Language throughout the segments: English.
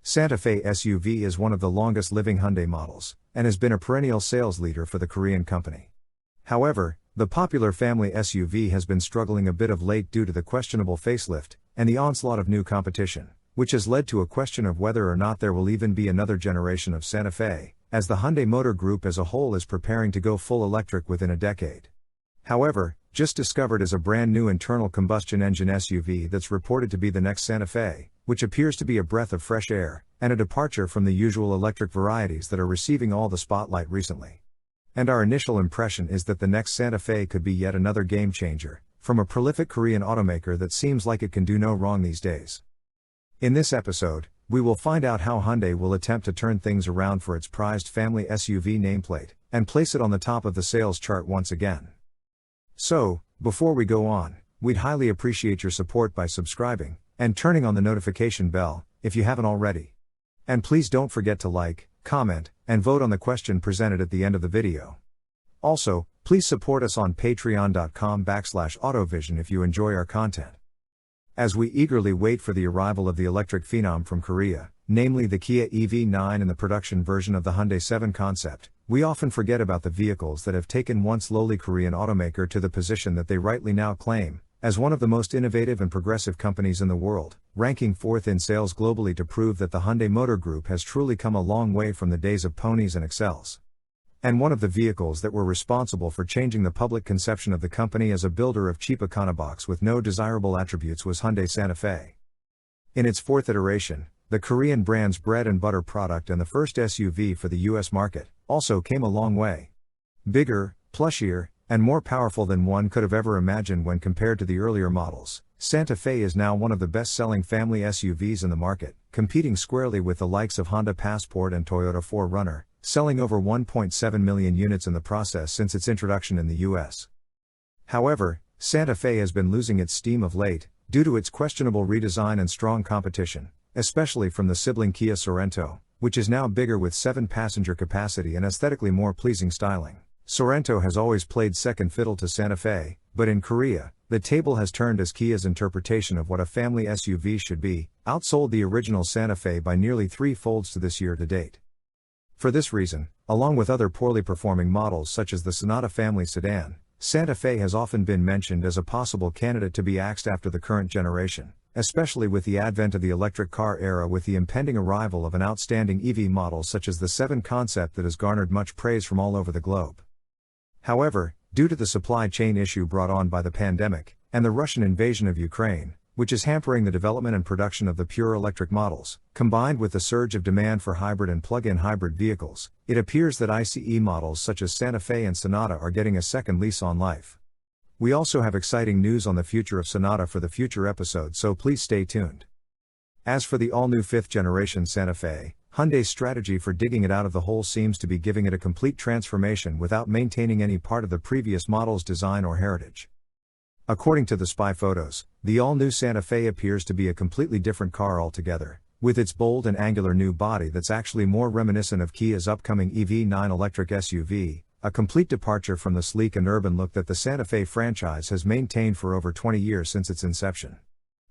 Santa Fe SUV is one of the longest living Hyundai models, and has been a perennial sales leader for the Korean company. However, the popular family SUV has been struggling a bit of late due to the questionable facelift, and the onslaught of new competition, which has led to a question of whether or not there will even be another generation of Santa Fe, as the Hyundai Motor Group as a whole is preparing to go full electric within a decade. However, just discovered is a brand new internal combustion engine SUV that's reported to be the next Santa Fe, which appears to be a breath of fresh air, and a departure from the usual electric varieties that are receiving all the spotlight recently. And our initial impression is that the next Santa Fe could be yet another game changer, from a prolific Korean automaker that seems like it can do no wrong these days. In this episode, we will find out how Hyundai will attempt to turn things around for its prized family SUV nameplate, and place it on the top of the sales chart once again. So, before we go on, we'd highly appreciate your support by subscribing, and turning on the notification bell, if you haven't already. And please don't forget to like, comment, and vote on the question presented at the end of the video. Also, please support us on patreon.com/autovision if you enjoy our content. As we eagerly wait for the arrival of the electric phenom from Korea, namely the Kia EV9 and the production version of the Hyundai 7 concept, we often forget about the vehicles that have taken once lowly Korean automaker to the position that they rightly now claim, as one of the most innovative and progressive companies in the world, ranking fourth in sales globally to prove that the Hyundai Motor Group has truly come a long way from the days of ponies and Excels. And one of the vehicles that were responsible for changing the public conception of the company as a builder of cheap econobox with no desirable attributes was Hyundai Santa Fe. In its fourth iteration, the Korean brand's bread and butter product and the first SUV for the US market, also came a long way. Bigger, plushier, and more powerful than one could have ever imagined when compared to the earlier models, Santa Fe is now one of the best-selling family SUVs in the market, competing squarely with the likes of Honda Passport and Toyota 4Runner, selling over 1.7 million units in the process since its introduction in the US. However, Santa Fe has been losing its steam of late, due to its questionable redesign and strong competition, especially from the sibling Kia Sorento, which is now bigger with 7-passenger capacity and aesthetically more pleasing styling. Sorento has always played second fiddle to Santa Fe, but in Korea, the table has turned as Kia's interpretation of what a family SUV should be, outsold the original Santa Fe by nearly 3-folds to this year to date. For this reason, along with other poorly performing models such as the Sonata family sedan, Santa Fe has often been mentioned as a possible candidate to be axed after the current generation, especially with the advent of the electric car era with the impending arrival of an outstanding EV model such as the 7 concept that has garnered much praise from all over the globe. However, due to the supply chain issue brought on by the pandemic, and the Russian invasion of Ukraine, which is hampering the development and production of the pure electric models, combined with the surge of demand for hybrid and plug-in hybrid vehicles, it appears that ICE models such as Santa Fe and Sonata are getting a second lease on life. We also have exciting news on the future of Sonata for the future episodes, so please stay tuned. As for the all-new 5th generation Santa Fe, Hyundai's strategy for digging it out of the hole seems to be giving it a complete transformation without maintaining any part of the previous model's design or heritage. According to the spy photos, the all-new Santa Fe appears to be a completely different car altogether, with its bold and angular new body that's actually more reminiscent of Kia's upcoming EV9 electric SUV, a complete departure from the sleek and urban look that the Santa Fe franchise has maintained for over 20 years since its inception.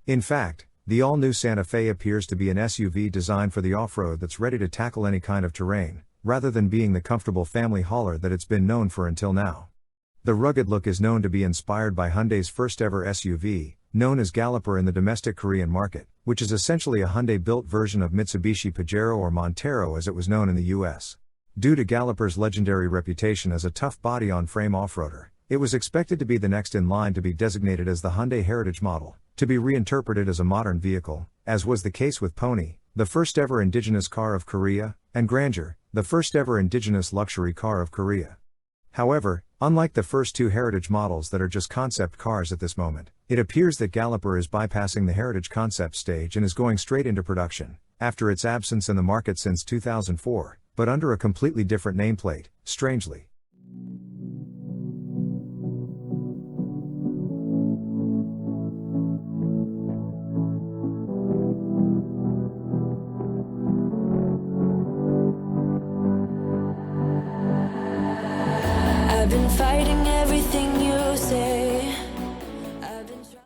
In fact, the all-new Santa Fe appears to be an SUV designed for the off-road that's ready to tackle any kind of terrain, rather than being the comfortable family hauler that it's been known for until now. The rugged look is known to be inspired by Hyundai's first-ever SUV, known as Galloper in the domestic Korean market, which is essentially a Hyundai-built version of Mitsubishi Pajero or Montero as it was known in the US. Due to Galloper's legendary reputation as a tough body-on-frame off-roader, it was expected to be the next in line to be designated as the Hyundai Heritage model, to be reinterpreted as a modern vehicle, as was the case with Pony, the first-ever indigenous car of Korea, and Grandeur, the first-ever indigenous luxury car of Korea. However, unlike the first 2 Heritage models that are just concept cars at this moment, it appears that Galloper is bypassing the Heritage concept stage and is going straight into production, after its absence in the market since 2004, but under a completely different nameplate, strangely.